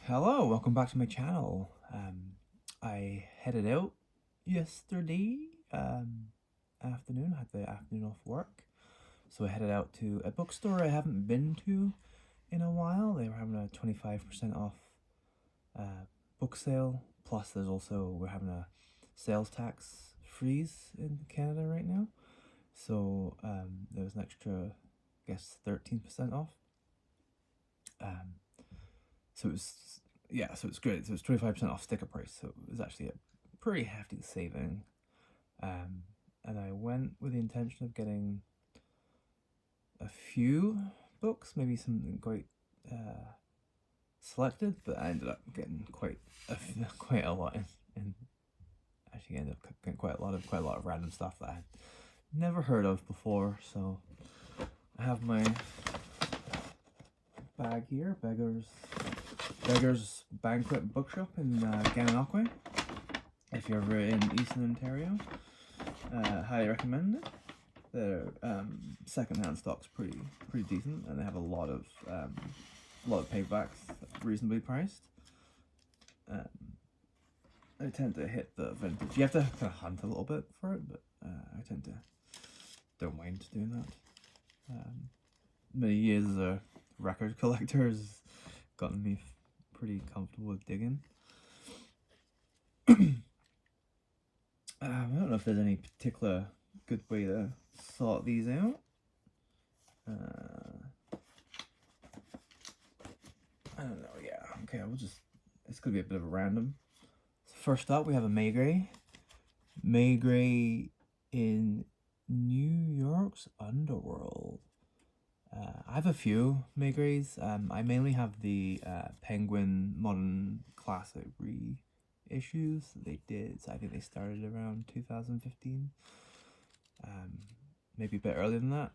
Hello, welcome back to my channel. I headed out yesterday afternoon. I had the afternoon off work, so I headed out to a bookstore I haven't been to in a while. They were having a 25% off book sale. Plus, we're having a sales tax freeze in Canada right now, so there was an extra, I guess, 13% off. So it was, yeah, so it's great. So it's 25% off sticker price. So it was actually a pretty hefty saving. And I went with the intention of getting a few books, maybe something quite selected, but I ended up getting quite a lot, and actually ended up getting quite a lot of random stuff that I had never heard of before. So I have my bag here, Beggar's Banquet Bookshop in Gananoque. If you're ever in Eastern Ontario, highly recommend it. Their second-hand stock's pretty decent, and they have a lot of paperbacks, reasonably priced. I tend to hit the vintage. You have to kind of hunt a little bit for it, but I tend to don't mind doing that. Many years as a record collector has gotten me pretty comfortable with digging. I don't know if there's any particular good way to sort these out. I don't know, yeah. Okay, it's gonna be a bit of a random. So first up, we have a Maigret. Maigret in New York's underworld. I have a few Maigrets. I mainly have the Penguin Modern Classic reissues they did. So I think they started around 2015. Maybe a bit earlier than that.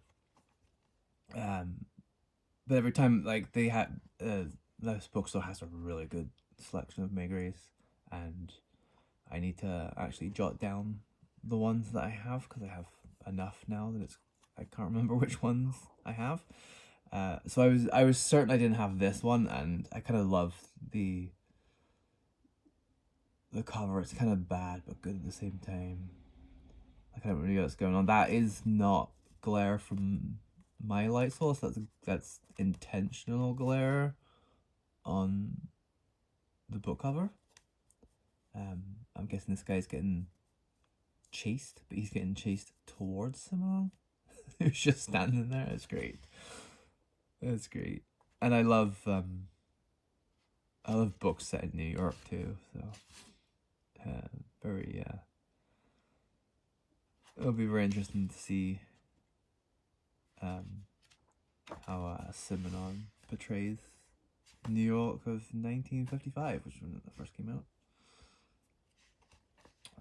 But every time, like, they had this bookstore has a really good selection of Maigrets, and I need to actually jot down the ones that I have because I have enough now that I can't remember which ones I have. So I was certain I didn't have this one, and I kind of love the cover. It's kind of bad but good at the same time. Like, I don't really know what's going on. That is not glare from my light source. That's intentional glare on the book cover. I'm guessing this guy's getting chased, but he's getting chased towards someone who's just standing there. It's great. It's great. And I love books set in New York too, so it'll be very interesting to see how Simenon portrays New York of 1955, which is when it first came out.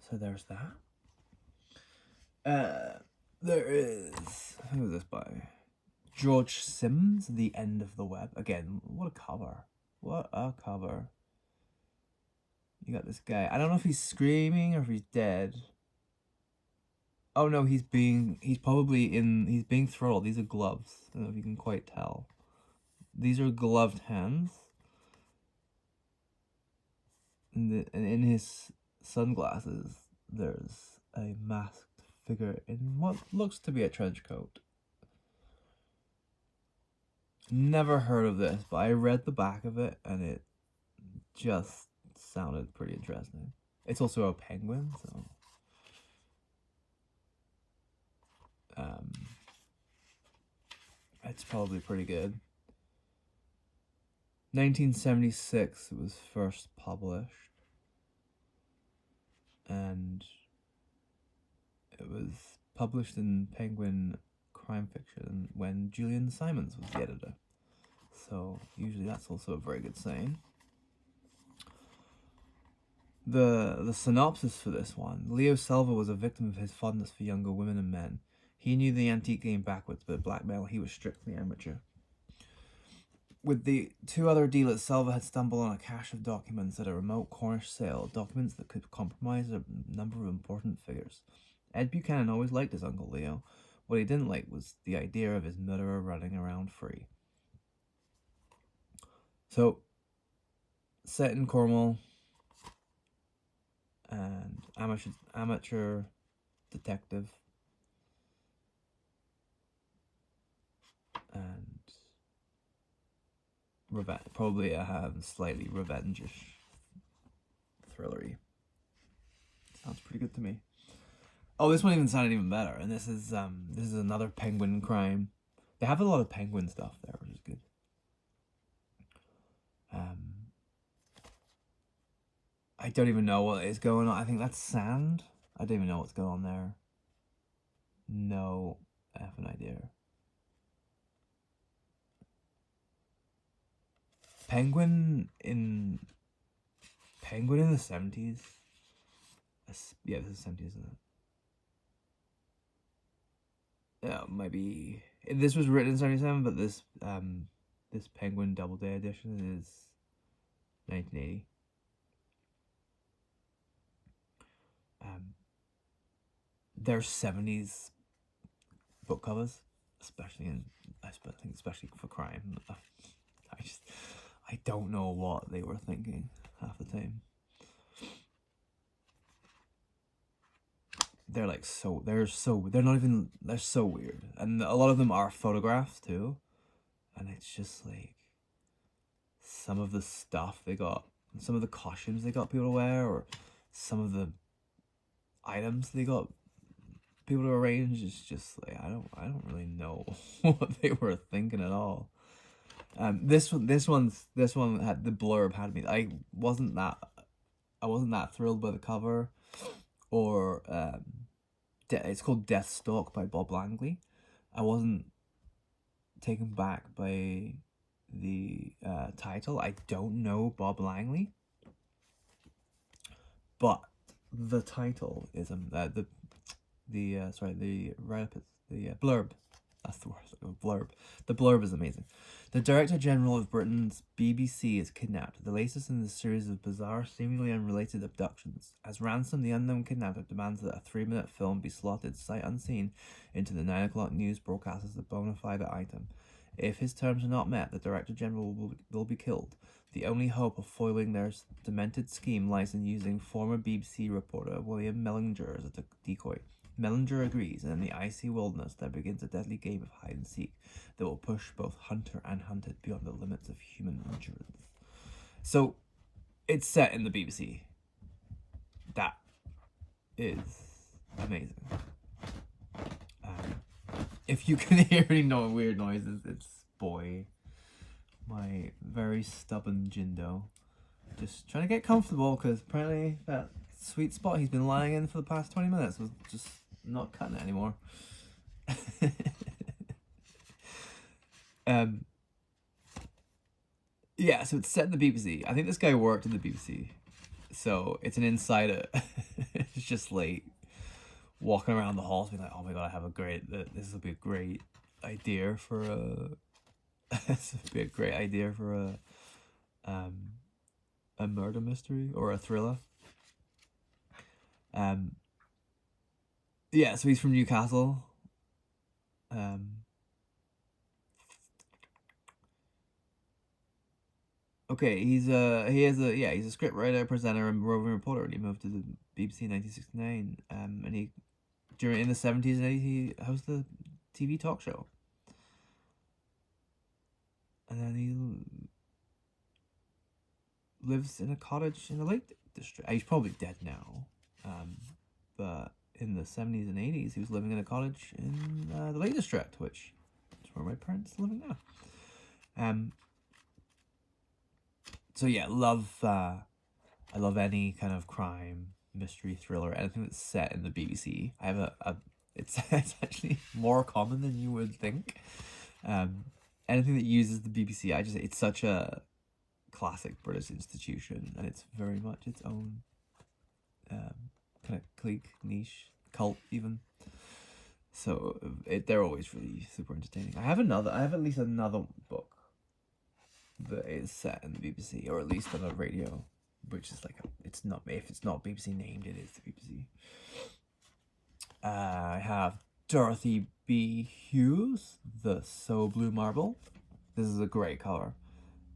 So there's that. There is, who is this by? George Sims, The End of the Web. Again, what a cover. What a cover. You got this guy. I don't know if he's screaming or if he's dead. Oh no, he's being throttled. These are gloves. I don't know if you can quite tell. These are gloved hands. And in his sunglasses, there's a masked figure in what looks to be a trench coat. Never heard of this, but I read the back of it and it just sounded pretty interesting. It's also a penguin, so it's probably pretty good. 1976 it was first published, and it was published in Penguin Crime Fiction when Julian Simons was the editor. So usually that's also a very good sign. The synopsis for this one: Leo Silva was a victim of his fondness for younger women and men. He knew the antique game backwards, but blackmail he was strictly amateur. With the two other dealers, Silva had stumbled on a cache of documents at a remote Cornish sale, documents that could compromise a number of important figures. Ed Buchanan always liked his Uncle Leo. What he didn't like was the idea of his murderer running around free. So set in Cornwall, and amateur detective, and probably slightly revenge-ish, thrillery. Sounds pretty good to me. Oh, this one even sounded even better, and this is another penguin crime. They have a lot of penguin stuff there, which is good. I don't even know what is going on. I think that's sand. I don't even know what's going on there. No effing idea. Penguin in the 70s. Yeah, this is 70s, isn't it? Yeah, maybe this was written in 77, but this Penguin Doubleday edition is 1980. There's 70s book covers, especially for crime. I don't know what they were thinking half the time. They're so weird, and a lot of them are photographs too, and it's just like some of the stuff they got, some of the costumes they got people to wear, or some of the items they got people to arrange. It's just like I don't really know what they were thinking at all. This one had the blurb had me. I wasn't that thrilled by the cover, or it's called Deathstalk by Bob Langley. I wasn't taken back by the title. I don't know Bob Langley, but the title is the write-up is the blurb. That's the word. Blurb. The blurb is amazing. The Director General of Britain's BBC is kidnapped, the latest in the series of bizarre, seemingly unrelated abductions. As ransom, the unknown kidnapper demands that a 3-minute film be slotted sight unseen into the 9 o'clock news broadcast as a bona fide item. If his terms are not met, the Director General will be killed. The only hope of foiling their demented scheme lies in using former BBC reporter William Mellinger as a decoy. Mellinger agrees, and in the icy wilderness there begins a deadly game of hide-and-seek that will push both hunter and hunted beyond the limits of human endurance. So, it's set in the BBC. That is amazing. If you can hear any weird noises, it's Boy, my very stubborn Jindo, just trying to get comfortable, because apparently that sweet spot he's been lying in for the past 20 minutes was just not cutting it anymore. Yeah, so it's set in the BBC. I think this guy worked in the BBC, so it's an insider. It's just like walking around the halls being like, oh my god, this will be a great idea for a this would be a great idea for a murder mystery or a thriller. Yeah, so he's from Newcastle. Okay, he's a script writer, presenter, and roving reporter, and he moved to the BBC in 1969. And he in the 70s and 80s he hosted a TV talk show. And then he lives in a cottage in the Lake District. He's probably dead now. But in the 70s and 80s, he was living in a cottage in the Lake District, which is where my parents are living now. So yeah, I love any kind of crime, mystery, thriller, anything that's set in the BBC. I have it's actually more common than you would think. Anything that uses the BBC, it's such a classic British institution, and it's very much its own kind of clique, niche, cult even. So they're always really super entertaining. I have at least another book that is set in the BBC, or at least on a radio, which is if it's not BBC named, it is the BBC. I have Dorothy B. Hughes, The So Blue Marble. This is a great cover.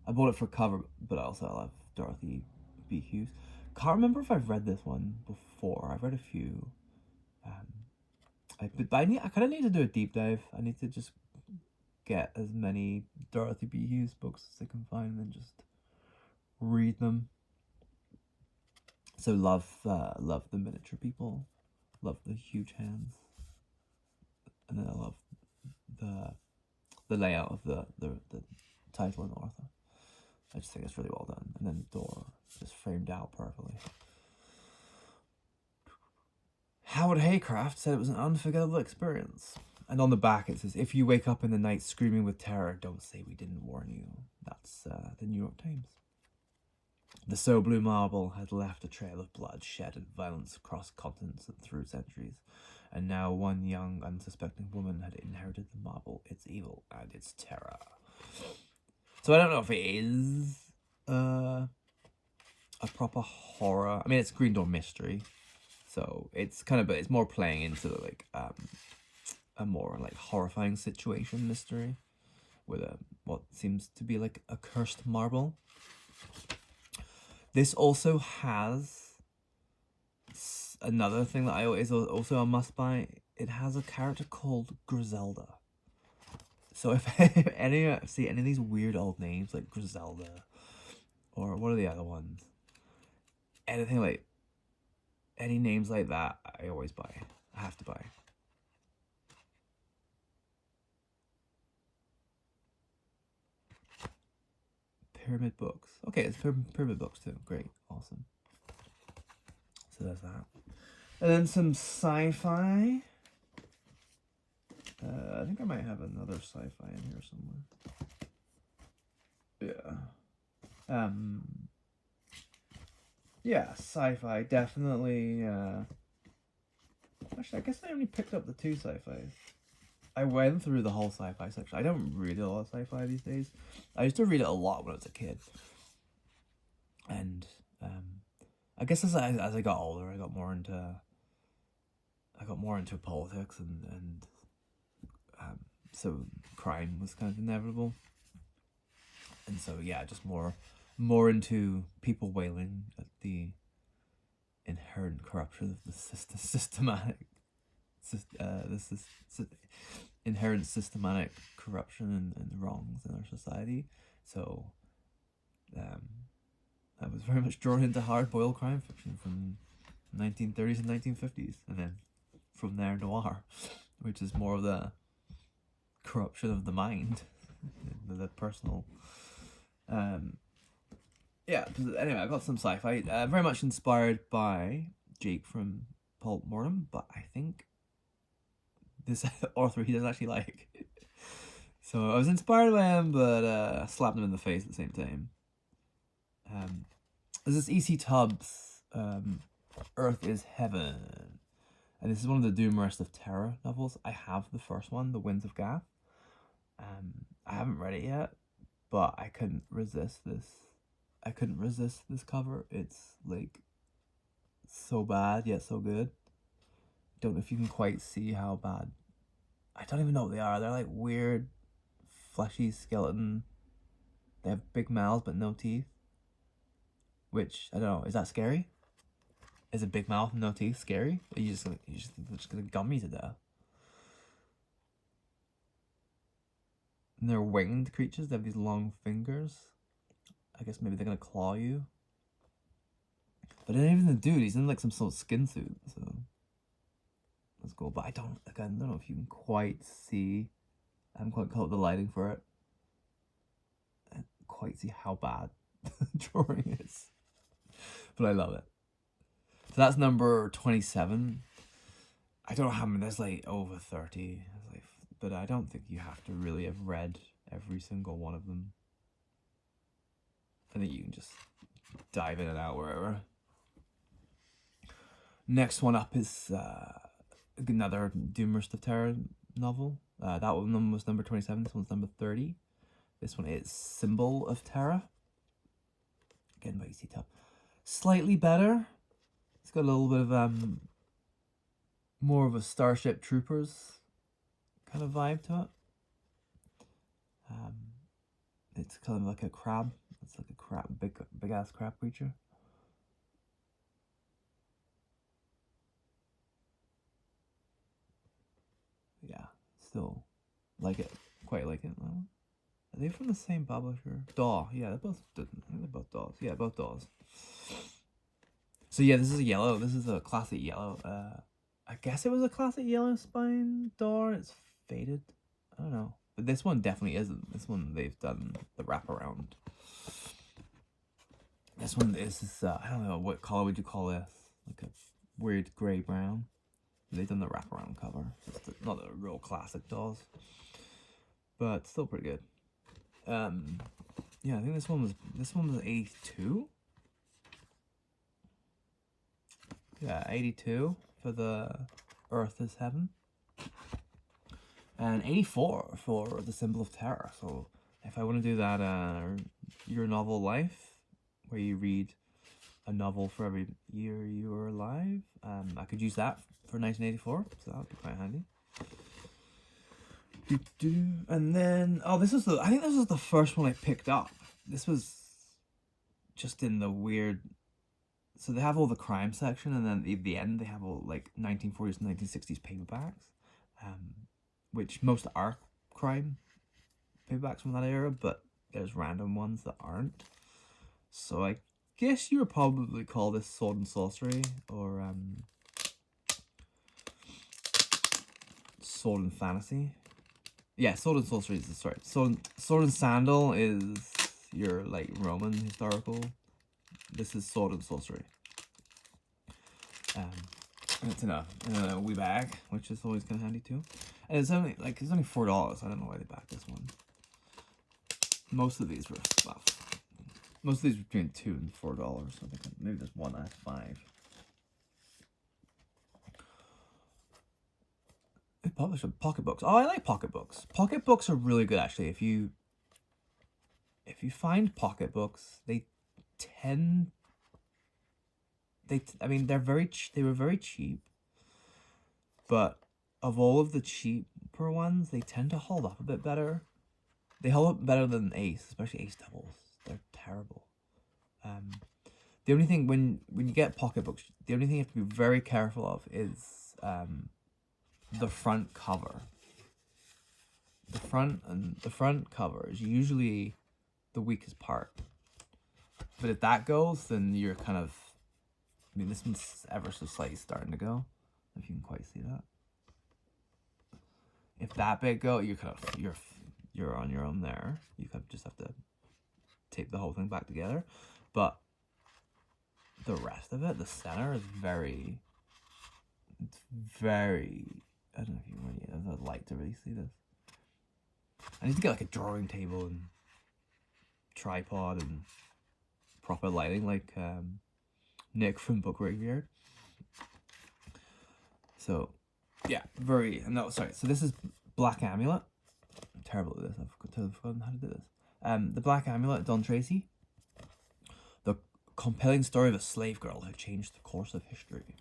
I bought it for cover, but also I love Dorothy B. Hughes. Can't remember if I've read this one before. I've read a few. I kind of need to do a deep dive. I need to just get as many Dorothy B. Hughes books as I can find and just read them. So love the miniature people, love the huge hands, and then I love the layout of the title and author. I just think it's really well done, and then the door just framed out perfectly. Howard Haycraft said it was an unforgettable experience. And on the back it says, if you wake up in the night screaming with terror, don't say we didn't warn you. That's the New York Times. The So Blue marble had left a trail of blood, shed, and violence across continents and through centuries. And now one young, unsuspecting woman had inherited the marble, its evil, and its terror. So I don't know if it is a proper horror. I mean, it's Green Door mystery. So it's kind of, but it's more playing into like a more like horrifying situation mystery with what seems to be like a cursed marble. This also has another thing that is also a must buy. It has a character called Griselda. So if see any of these weird old names like Griselda, or what are the other ones? Anything like any names like that, I always buy. I have to buy. Pyramid Books. Okay, it's Pyramid Books too. Great, awesome. So there's that. And then some sci-fi. I think I might have another sci-fi in here somewhere. Yeah. Yeah, sci-fi, definitely. Actually, I guess I only picked up the 2 sci-fis. I went through the whole sci-fi section. I don't read a lot of sci-fi these days. I used to read it a lot when I was a kid. And I guess as I got older, I got more into politics and so crime was kind of inevitable. And so yeah, just more into people wailing at the inherent corruption of the inherent systematic corruption and wrongs in our society. So I was very much drawn into hard-boiled crime fiction from 1930s and 1950s, and then from there noir, which is more of the corruption of the mind, the personal. Yeah, anyway, I got some sci-fi, very much inspired by Jake from Pulp Mortem, but I think this author he doesn't actually like. So I was inspired by him, but slapped him in the face at the same time. There's this E.C. Tubbs, Earth is Heaven. And this is one of the Doom Rest of Terror novels. I have the first one, The Winds of Gath. I haven't read it yet, but I couldn't resist this. I couldn't resist this cover. It's like so bad yet so good. Don't know if you can quite see how bad. I don't even know what they are. They're like weird, fleshy skeleton. They have big mouths but no teeth. Which I don't know. Is that scary? Is a big mouth and no teeth scary? Or you just gonna gum me to death? And they're winged creatures. They have these long fingers. I guess maybe they're gonna claw you. But then even the dude, he's in like some sort of skin suit, so let's go. But I don't know if you can quite see. I haven't quite caught the lighting for it. I don't quite see how bad the drawing is, but I love it. So that's number 27. I don't know how many. There's like over 30. But I don't think you have to really have read every single one of them. I think you can just dive in and out wherever. Next one up is another Doom Rest of Terror novel. That one was number 27. This one's number 30. This one is Symbol of Terror. Again by E.C. Tubbs. Slightly better. It's got a little bit of more of a Starship Troopers kind of vibe to it. It's kind of like a crab. It's like a crab, big ass crab creature. Yeah, still like it, quite like it. Are they from the same publisher? Daw, yeah, they're both Daws. Yeah, both Daws. So yeah, this is a yellow. This is a classic yellow. I guess it was a classic yellow spine door. It's faded. I don't know, but this one definitely isn't. This one they've done the wraparound. This one is I don't know, what color would you call this? Like a weird gray brown. They've done the wraparound cover. Just not a real classic dolls, but still pretty good. Yeah, I think this one was 82. Yeah, 82 for the Earth is Heaven, and 84 for the Symbol of Terror. So if I want to do that, Your Novel Life, where you read a novel for every year you were alive, I could use that for 1984, so that would be quite handy. And then, oh, I think this was the first one I picked up. This was just in the weird, so they have all the crime section, and then at the end they have all like 1940s and 1960s paperbacks, which most are crime paperbacks from that era, but there's random ones that aren't. So I guess you would probably call this Sword and Sorcery, or Sword and Fantasy. Yeah, Sword and Sorcery is sorry. Sword and Sandal is your like Roman historical. This is Sword and Sorcery. And it's in a wee bag, which is always kind of handy too. And it's only $4. I don't know why they backed this one. Most of these were between $2 and $4. I think maybe there's one at $5. They published pocketbooks. Oh, I like pocketbooks. Pocketbooks are really good actually. If you find pocketbooks, they were very cheap, but of all of the cheaper ones, they tend to hold up a bit better. They hold up better than Ace, especially Ace doubles. They're terrible. The only thing when you get pocketbooks, the only thing you have to be very careful of is the front cover. The front cover is usually the weakest part. But if that goes, then you're kind of, I mean, this one's ever so slightly starting to go, if you can quite see that. If that bit go, you're on your own there. You kind of just have to tape the whole thing back together. But the rest of it, the center is very, I don't know if you really, I'd like to really see this. I need to get like a drawing table and tripod and proper lighting like Nick from Book Graveyard. So yeah, so this is Black Amulet. I'm terrible at this. I've totally forgotten how to do this. The Black Amulet, Don Tracy. The compelling story of a slave girl who changed the course of history.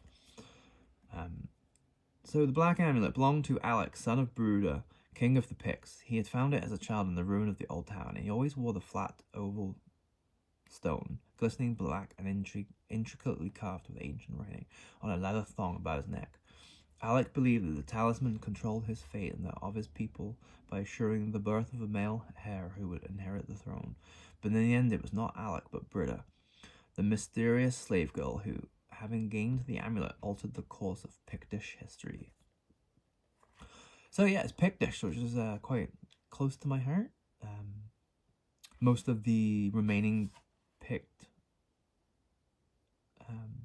So the Black Amulet belonged to Alec, son of Bruda, king of the Picts. He had found it as a child in the ruin of the old town, and he always wore the flat oval stone, glistening black and intricately carved with ancient writing, on a leather thong about his neck. Alec believed that the talisman controlled his fate and that of his people by assuring the birth of a male heir who would inherit the throne. But in the end it was not Alec, but Britta, the mysterious slave girl who, having gained the amulet, altered the course of Pictish history. So yeah, it's Pictish, which is quite close to my heart. Most of the remaining Pict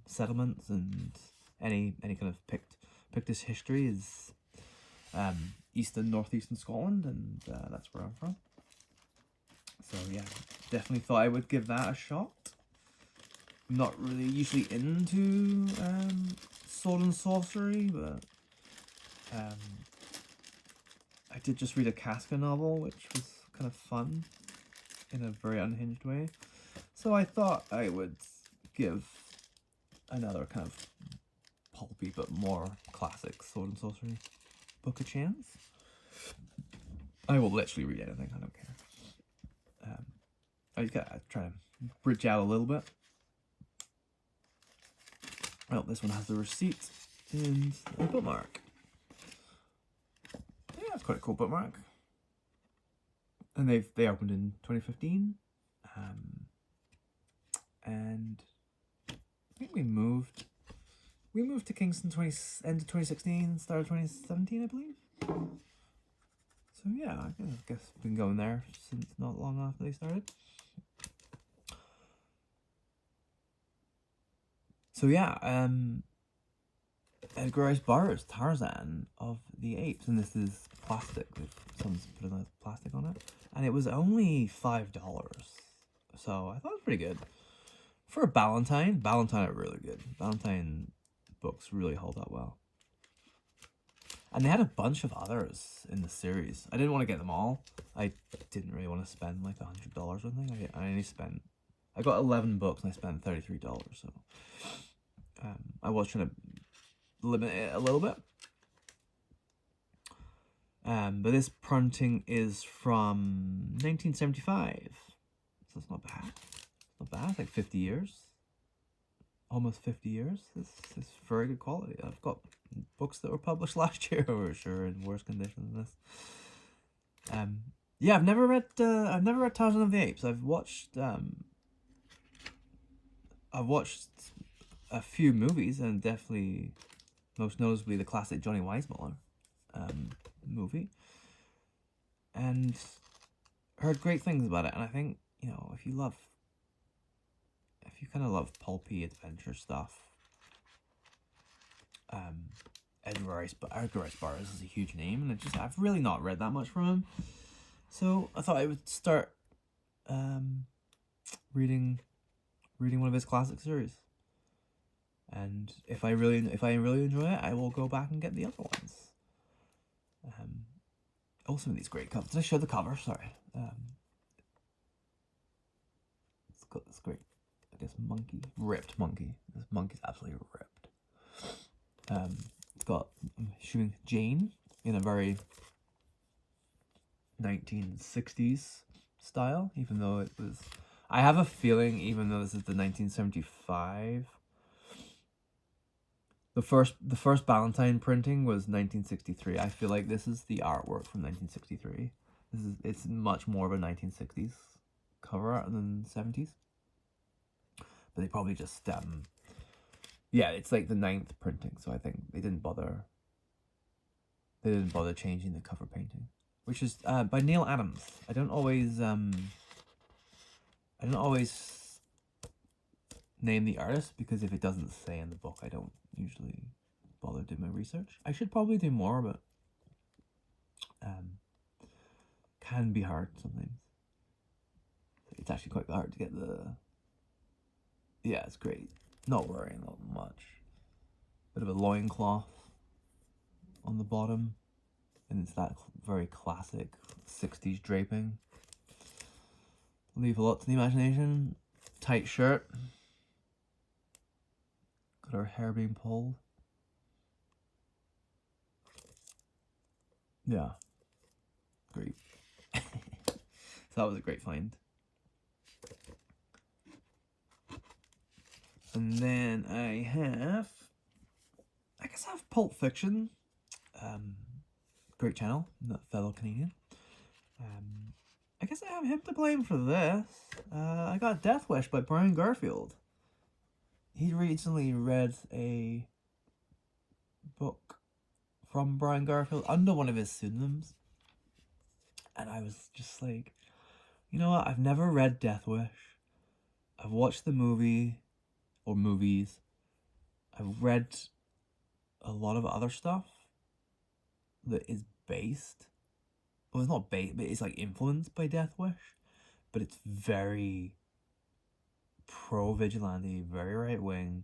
settlements and any kind of Pictish history is east and northeastern Scotland, and that's where I'm from. So yeah, definitely thought I would give that a shot. I'm not really usually into sword and sorcery, but I did just read a Casca novel, which was kind of fun in a very unhinged way. So I thought I would give another kind of pulpy but more classic sword and sorcery book a chance. I will literally read anything, I don't care. I just gotta try to bridge out a little bit. Oh, this one has the receipt and a bookmark. Yeah, it's quite a cool bookmark. And they opened in 2015, and I think we moved to Kingston end of 2016, start of 2017, I believe. So yeah, I guess we've been going there since not long after they started. So yeah, Edgar Rice Burroughs' Tarzan of the Apes, and this is plastic. Someone's put a nice plastic on it, and it was only $5. So I thought it was pretty good for a Ballantine. Ballantine are really good. Ballantine books really hold up well. And they had a bunch of others in the series. I didn't want to get them all. I didn't really want to spend like $100 or something. I got 11 books and I spent $33. So I was trying to limit it a little bit. But this printing is from 1975. So it's not bad. It's not bad. It's like 50 years. Almost 50 years. It's very good quality. I've got books that were published last year were sure in worse condition than this. Yeah, I've never read Tarzan of the Apes. I've watched a few movies, and definitely most noticeably the classic Johnny Weissmuller movie, and heard great things about it. And I think, you know, if you kind of love pulpy adventure stuff, Edgar Rice Burroughs is a huge name, and I've really not read that much from him, so I thought I would start reading one of his classic series. And if I really enjoy it, I will go back and get the other ones. Some of these great covers. Did I show the cover? Sorry. It's got this great, I guess, ripped monkey. This monkey's absolutely ripped. It's got shooting Jane in a very 1960s style, even though it was. I have a feeling, even though this is the 1975. The first Ballantine printing was 1963. I feel like this is the artwork from 1963. It's much more of a 1960s cover art than 70s. But they probably just yeah, it's like the 9th printing, so I think they didn't bother changing the cover painting, which is by Neil Adams. I don't always name the artist, because if it doesn't say in the book, I don't usually bother doing my research. I should probably do more, but can be hard sometimes. It's actually quite hard to get yeah, it's great. Not worrying that much. Bit of a loincloth on the bottom, and it's that very classic 60s draping. Leave a lot to the imagination. Tight shirt. Got her hair being pulled. Yeah. Great. So that was a great find. And then I have Pulp Fiction. Great channel, fellow Canadian. I guess I have him to blame for this. I got Death Wish by Brian Garfield. He recently read a book from Brian Garfield under one of his pseudonyms. And I was just like, you know what? I've never read Death Wish. I've watched the movie or movies. I've read a lot of other stuff that is based. Well, it's not based, but it's like influenced by Death Wish. But it's very pro-vigilante, very right-wing,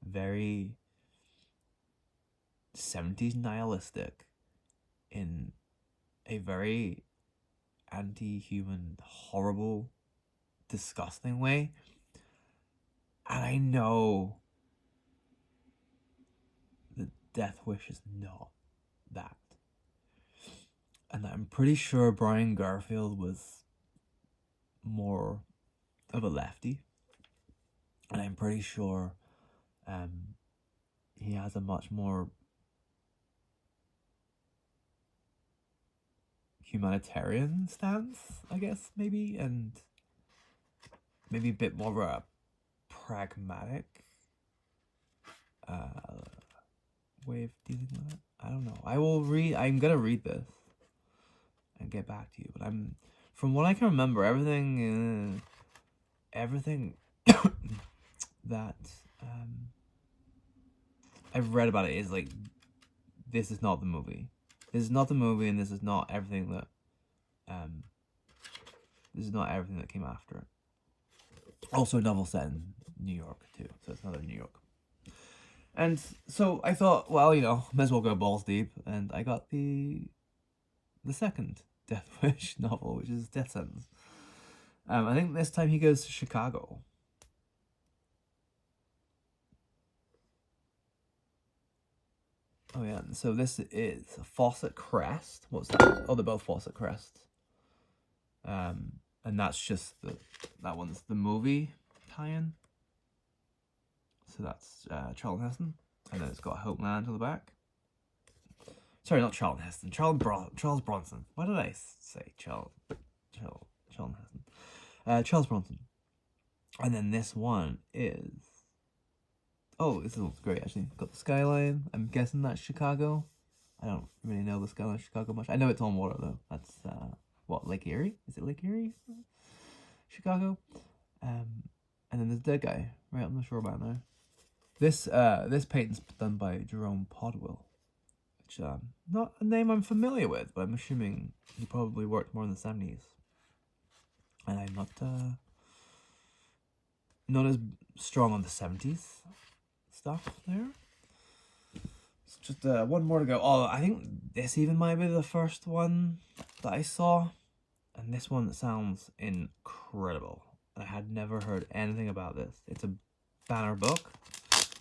very 70s nihilistic in a very anti-human, horrible, disgusting way. And I know that Death Wish is not that. And I'm pretty sure Brian Garfield was more of a lefty, and I'm pretty sure he has a much more humanitarian stance, I guess, maybe, and maybe a bit more of a pragmatic way of dealing with it. I don't know. I'm gonna read this and get back to you, but from what I can remember, everything that I've read about it is like, this is not the movie. This is not the movie, and this is not everything that came after it. Also a novel set in New York too, so it's another New York. And so I thought, well, might as well go balls deep, and I got the second Death Wish novel, which is Death Sentence. I think this time he goes to Chicago. Oh yeah, so this is Fawcett Crest. What's that? Oh, they're both Fawcett Crest. And that's just that one's the movie tie-in. So that's Charlton Heston, and then it's got Hopeland on the back. Sorry, not Charlton Heston. Charles Bronson. Why did I say Charlton Heston? Charles Bronson. And then this one is... Oh, this looks great, actually. Got the skyline. I'm guessing that's Chicago. I don't really know the skyline of Chicago much. I know it's on water, though. That's, what, Lake Erie? Is it Lake Erie? Chicago? And then there's Dead Guy, right on the shoreline now. This painting's done by Jerome Podwell, which, not a name I'm familiar with, but I'm assuming he probably worked more in the 70s. And I'm not as strong on the 70s stuff there. It's just one more to go. Oh, I think this even might be the first one that I saw, and this one sounds incredible. I had never heard anything about this. It's a banner book.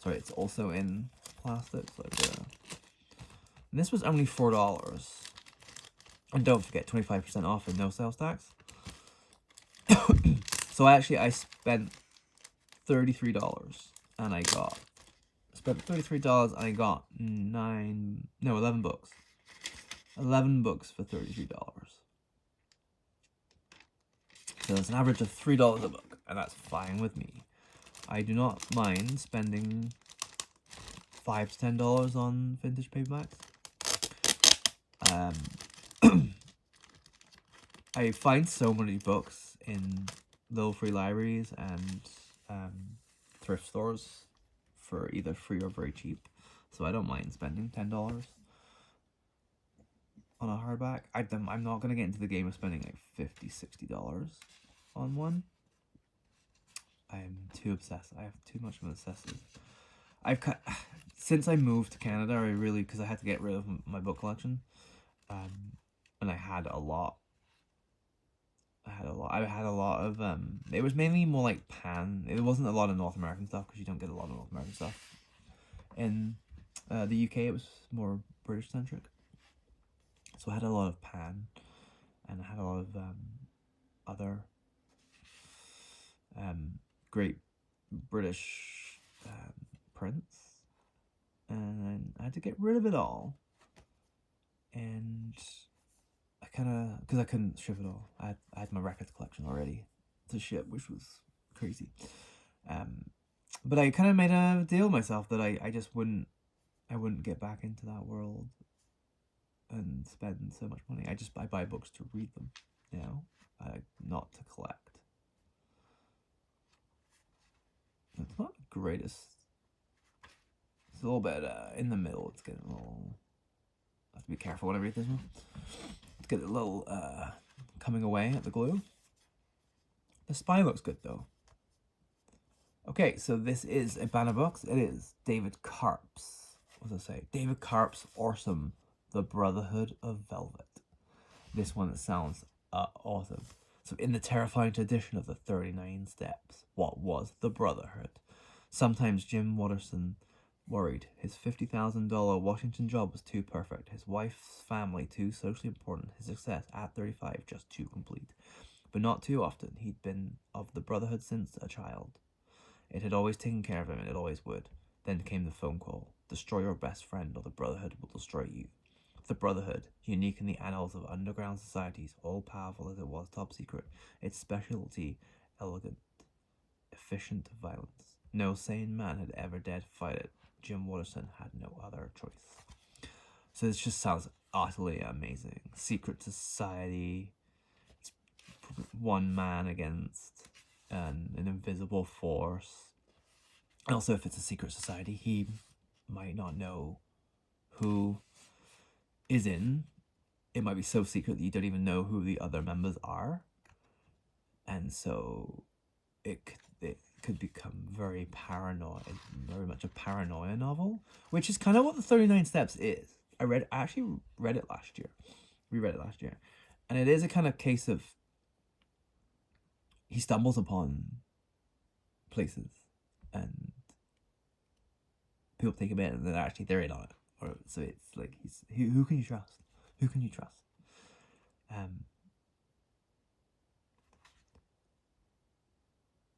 Sorry, it's also in plastic. And this was only $4. And don't forget, 25% off and no sales tax. So I spent $33, and I got 11 books. 11 books for $33. So it's an average of $3 a book, and that's fine with me. I do not mind spending $5 to $10 on vintage paperbacks. I find so many books in little free libraries and thrift stores for either free or very cheap, so I don't mind spending $10 on a hardback. I'm not gonna get into the game of spending like $50-$60 on one. I'm too obsessed. I have too much of an obsessive. Since I moved to Canada, because I had to get rid of my book collection, and I had a lot. I had a lot of it was mainly more like pan. It wasn't a lot of North American stuff, because you don't get a lot of North American stuff in the UK. It was more British centric, so I had a lot of pan, and I had a lot of other great British prints, and I had to get rid of it all, and because I couldn't ship it all. I had my records collection already to ship, which was crazy. But I kind of made a deal with myself that I wouldn't get back into that world and spend so much money. I buy books to read them, not to collect. It's not the greatest. It's a little bit in the middle. It's getting a little... I have to be careful when I read this one. Let's get a little coming away at the glue. The spine looks good though. Okay, so this is a banner box. It is David Karp's. What does it say? David Karp's Awesome, The Brotherhood of Velvet. This one sounds awesome. So in the terrifying tradition of the 39 Steps, what was the Brotherhood? Sometimes Jim Watterson worried his $50,000 Washington job was too perfect, his wife's family too socially important, his success at 35 just too complete. but not too often. He'd been of the Brotherhood since a child. It had always taken care of him, and it always would. Then came the phone call. Destroy your best friend, or the Brotherhood will destroy you. The Brotherhood, unique in the annals of underground societies, all-powerful as it was top secret, its specialty, elegant, efficient violence. No sane man had ever dared fight it. Jim Watterson had no other choice. So this just sounds utterly amazing. Secret society. It's one man against an invisible force. And also, if it's a secret society, he might not know who is in. It might be so secret that you don't even know who the other members are. And so it could become very paranoid, very much a paranoia novel, which is kind of what the 39 Steps is. I actually read it last year. Reread it last year. And it is a kind of case of he stumbles upon places and people take him in and then actually they're in on it. Or so it's like who can you trust? Who can you trust?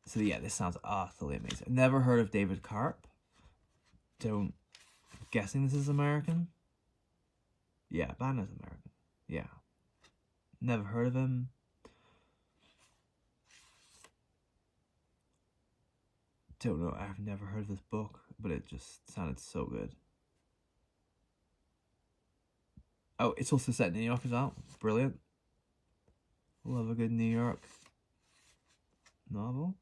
So yeah, this sounds utterly amazing. Never heard of David Karp. I'm guessing this is American. Yeah, Banner's American. Yeah. Never heard of him. Don't know. I've never heard of this book, but it just sounded so good. Oh, it's also set in New York as well. Brilliant. Love a good New York novel.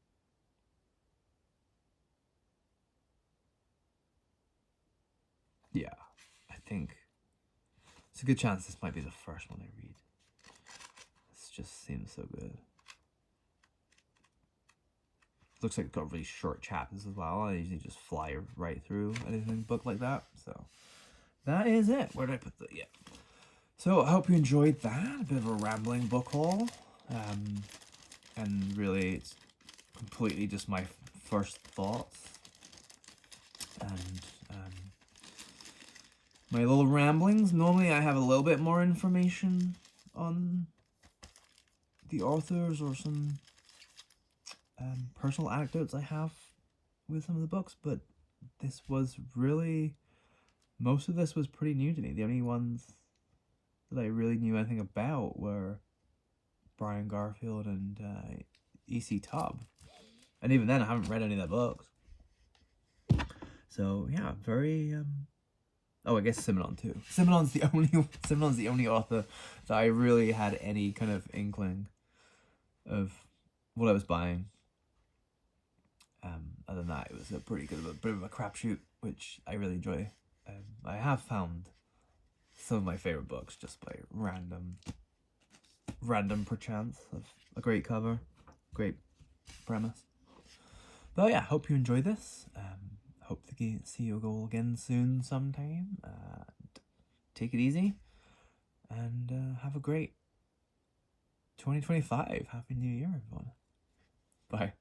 Yeah, I think it's a good chance this might be the first one I read. This just seems so good. Looks like it's got really short chapters as well. I usually just fly right through anything book like that. So that is it. Where did I put the So I hope you enjoyed that. A bit of a rambling book haul. And really it's completely just my first thoughts. And my little ramblings. Normally I have a little bit more information on the authors or some personal anecdotes I have with some of the books, but this was really, most of this was pretty new to me. The only ones that I really knew anything about were Brian Garfield and E.C. Tubb, and even then I haven't read any of their books. So yeah, very oh, I guess Simenon too. Simenon's the only author that I really had any kind of inkling of what I was buying. Other than that, it was a pretty good, a bit of a crapshoot, which I really enjoy. I have found some of my favorite books just by random perchance of a great cover, great premise. But yeah, hope you enjoy this. Hope to see you all again soon sometime. Take it easy, and have a great 2025. Happy New Year, everyone. Bye.